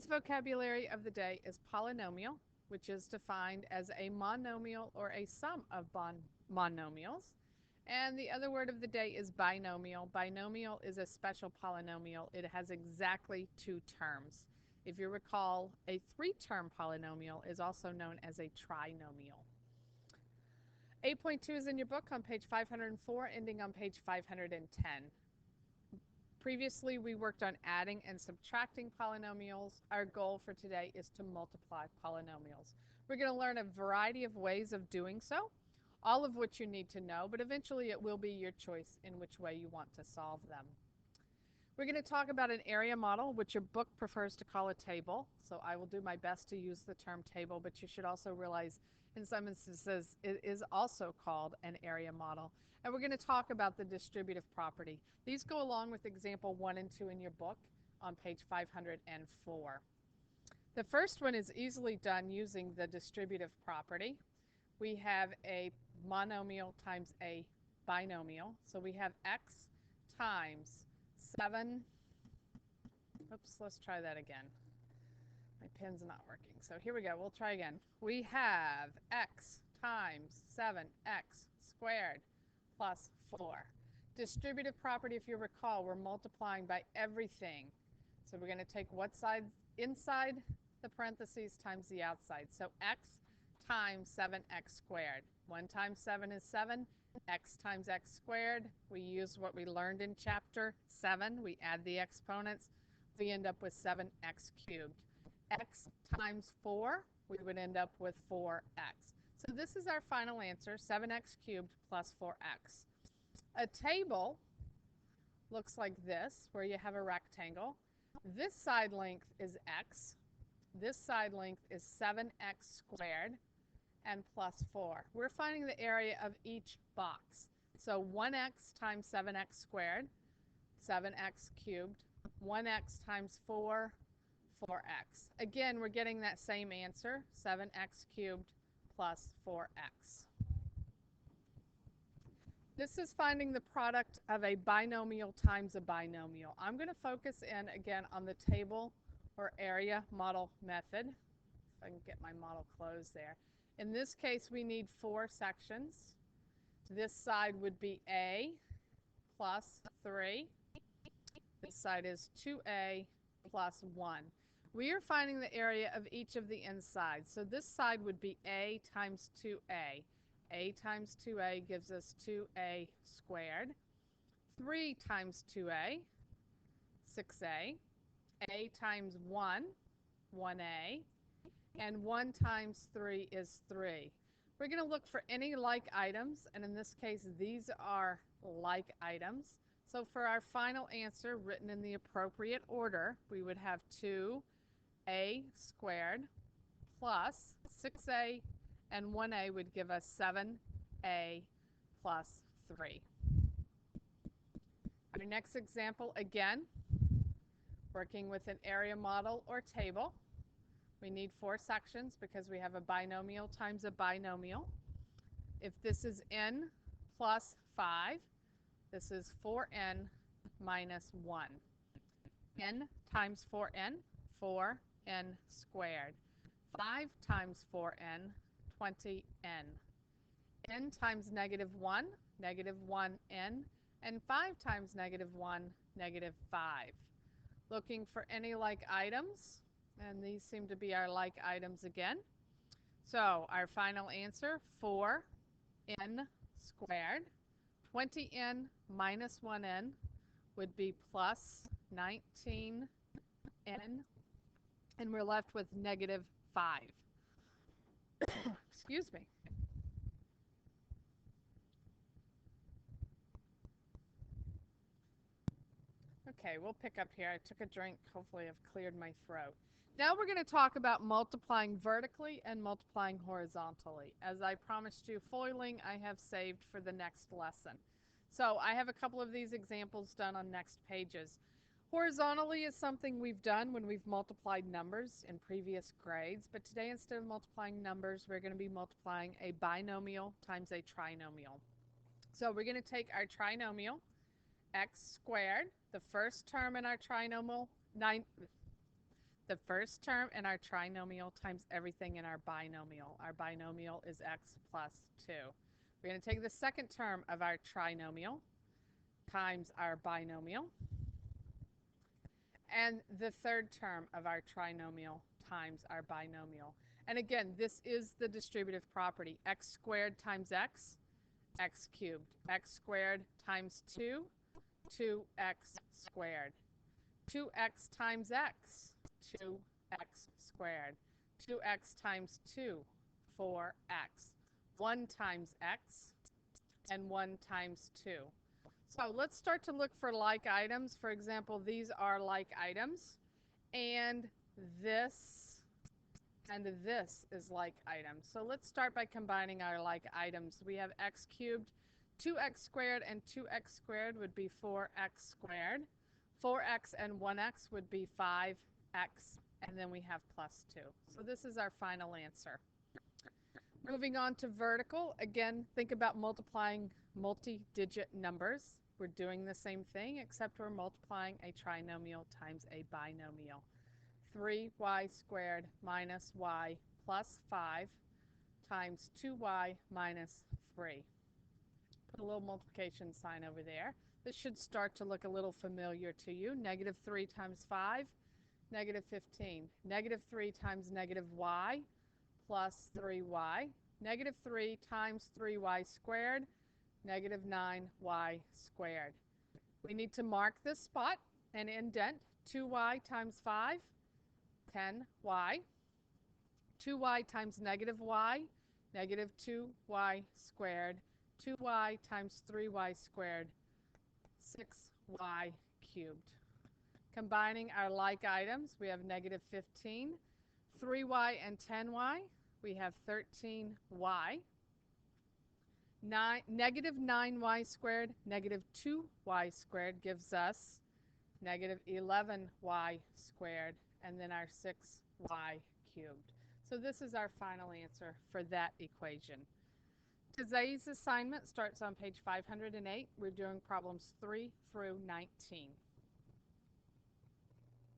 vocabulary of the day is polynomial, which is defined as a monomial or a sum of monomials. And the other word of the day is binomial. Binomial is a special polynomial. It has exactly two terms. If you recall, a three-term polynomial is also known as a trinomial. 8.2 is in your book on page 504, ending on page 510. Previously, we worked on adding and subtracting polynomials. Our goal for today is to multiply polynomials. We're going to learn a variety of ways of doing so, all of which you need to know, but eventually it will be your choice in which way you want to solve them. We're going to talk about an area model, which your book prefers to call a table. So I will do my best to use the term table, but you should also realize in some instances it is also called an area model. And we're going to talk about the distributive property. These go along with example 1 and 2 in your book on page 504. The first one is easily done using the distributive property. We have a monomial times a binomial. So we have x times 7. Oops, let's try that again. My pen's not working. So here we go. We'll try again. We have x times 7x squared plus 4. Distributive property, if you recall, we're multiplying by everything. So we're going to take what side inside the parentheses times the outside. So x times 7x squared. 1 times 7 is 7. X times x squared. We use what we learned in chapter 7. We add the exponents. We end up with 7x cubed. X times 4, we would end up with 4x. So this is our final answer, 7x cubed plus 4x. A table looks like this, where you have a rectangle. This side length is x. This side length is 7x squared and plus 4. We're finding the area of each box. So 1x times 7x squared, 7x cubed. 1x times 4, 4x. Again, we're getting that same answer, 7x cubed plus 4x. This is finding the product of a binomial times a binomial. I'm going to focus in again on the table or area model method. If I can get my model closed there. In this case, we need 4 sections. This side would be a plus 3. This side is 2a plus 1. We are finding the area of each of the insides. So this side would be a times 2a. A times 2a gives us 2a squared. 3 times 2a, 6a. A times 1, 1a. And 1 times 3 is 3. We're going to look for any like items, and in this case, these are like items. So for our final answer, written in the appropriate order, we would have 2a squared plus 6a, and 1a would give us 7a plus 3. Our next example, again, working with an area model or table. We need 4 sections because we have a binomial times a binomial. If this is n plus 5, this is 4n minus 1. N times 4n, 4n squared. 5 times 4n, 20n. N times negative 1, negative 1n. And 5 times negative 1, negative 5. Looking for any like items. And these seem to be our like items again. So our final answer, 4n squared. 20n minus 1n would be plus 19n. And we're left with negative 5. Excuse me. Okay, we'll pick up here. I took a drink. Hopefully I've cleared my throat. Now we're going to talk about multiplying vertically and multiplying horizontally. As I promised you, foiling I have saved for the next lesson. So I have a couple of these examples done on next pages. Horizontally is something we've done when we've multiplied numbers in previous grades, but today instead of multiplying numbers, we're going to be multiplying a binomial times a trinomial. So we're going to take our trinomial, x squared, the first term in our trinomial, the first term in our trinomial times everything in our binomial. Our binomial is x plus 2. We're going to take the second term of our trinomial times our binomial, and the third term of our trinomial times our binomial. And again, this is the distributive property. X squared times x, x cubed. X squared times 2, 2x squared. 2x times x, 2x squared. 2x times 2, 4x. 1 times x, and 1 times 2. So let's start to look for like items. For example, these are like items, and this and this is like items. So let's start by combining our like items. We have x cubed, 2x squared, and 2x squared would be 4x squared. 4x and 1x would be 5x, and then we have plus 2. So this is our final answer. Moving on to vertical, again, think about multiplying multi-digit numbers. We're doing the same thing, except we're multiplying a trinomial times a binomial. 3y squared minus y plus 5 times 2y minus 3. Put a little multiplication sign over there. This should start to look a little familiar to you. Negative 3 times 5, negative 15. Negative 3 times negative y plus 3y. Negative 3 times 3y squared, negative 9y squared. We need to mark this spot and indent. 2y times 5, 10y. 2y times negative y, negative 2y squared. 2y times 3y squared, 6y cubed. Combining our like items, we have negative 15, 3y and 10y, we have 13y. Negative 9y squared, negative 2y squared gives us negative 11y squared, and then our 6y cubed. So this is our final answer for that equation. Today's assignment starts on page 508. We're doing problems 3 through 19.